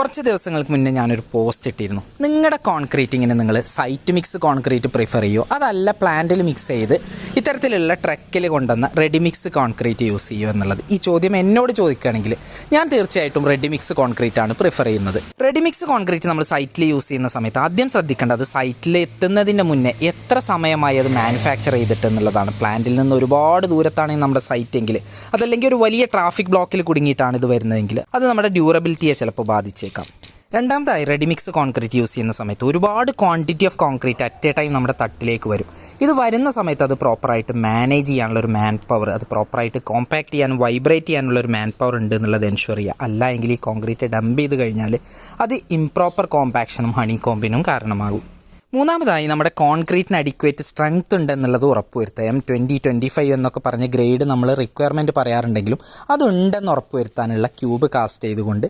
കുറച്ച് ദിവസങ്ങൾക്ക് മുന്നേ ഞാനൊരു പോസ്റ്റ് ഇട്ടിരുന്നു. നിങ്ങളുടെ കോൺക്രീറ്റിങ്ങിന് നിങ്ങൾ സൈറ്റ് മിക്സ് കോൺക്രീറ്റ് പ്രിഫർ ചെയ്യുമോ, അതല്ല പ്ലാന്റിൽ മിക്സ് ചെയ്ത് ഇത്തരത്തിലുള്ള ട്രക്കിൽ കൊണ്ടുവന്ന റെഡി മിക്സ് കോൺക്രീറ്റ് യൂസ് ചെയ്യുമോ എന്നുള്ളത്. ഈ ചോദ്യം എന്നോട് ചോദിക്കുകയാണെങ്കിൽ ഞാൻ തീർച്ചയായിട്ടും റെഡി മിക്സ് കോൺക്രീറ്റ് ആണ് പ്രിഫർ ചെയ്യുന്നത്. റെഡി മിക്സ് കോൺക്രീറ്റ് നമ്മൾ സൈറ്റിൽ യൂസ് ചെയ്യുന്ന സമയത്ത് ആദ്യം ശ്രദ്ധിക്കേണ്ടത് സൈറ്റിൽ എത്തുന്നതിൻ്റെ മുന്നേ എത്ര സമയമായി അത് മാനുഫാക്ചർ ചെയ്തിട്ട് എന്നുള്ളതാണ്. പ്ലാന്റിൽ നിന്ന് ഒരുപാട് ദൂരത്താണ് നമ്മുടെ സൈറ്റെങ്കിൽ, അതല്ലെങ്കിൽ ഒരു വലിയ ട്രാഫിക് ബ്ലോക്കിൽ കുടുങ്ങിയിട്ടാണ് ഇത് വരുന്നതെങ്കിൽ അത് നമ്മുടെ ഡ്യൂറബിലിറ്റിയെ ചിലപ്പോൾ ബാധിച്ചേക്കാം. രണ്ടാമതായി റെഡി മിക്സ് കോൺക്രീറ്റ് യൂസ് ചെയ്യുന്ന സമയത്ത് ഒരുപാട് quantity of concrete at A time നമ്മുടെ തട്ടിലേക്ക് വരും. ഇത് വരുന്ന സമയത്ത് അത് പ്രോപ്പറായിട്ട് മാനേജ് ചെയ്യാനുള്ള ഒരു മാൻ പവർ, അത് പ്രോപ്പറായിട്ട് കോമ്പാക്ട് ചെയ്യാനും വൈബ്രേറ്റ് ചെയ്യാനുള്ള ഒരു മാൻ പവർ ഉണ്ട് എന്നുള്ളത് എൻഷുർ ചെയ്യുക. അല്ല എങ്കിൽ ഈ കോൺക്രീറ്റ് ഡംപ് ചെയ്ത് കഴിഞ്ഞാൽ അത് ഇംപ്രോപ്പർ കോമ്പാക്ഷനും ഹണി കോമ്പിനും കാരണമാകും. മൂന്നാമതായി നമ്മുടെ കോൺക്രീറ്റിന് അഡിക്വേറ്റ് സ്ട്രെങ്ത് ഉണ്ടെന്നുള്ളത് ഉറപ്പുവരുത്തുക. M20, 25 എന്നൊക്കെ പറഞ്ഞ ഗ്രേഡ് നമ്മൾ റിക്വയർമെൻറ്റ് പറയാറുണ്ടെങ്കിലും അതുണ്ടെന്ന് ഉറപ്പുവരുത്താനുള്ള ക്യൂബ് കാസ്റ്റ് ചെയ്തുകൊണ്ട്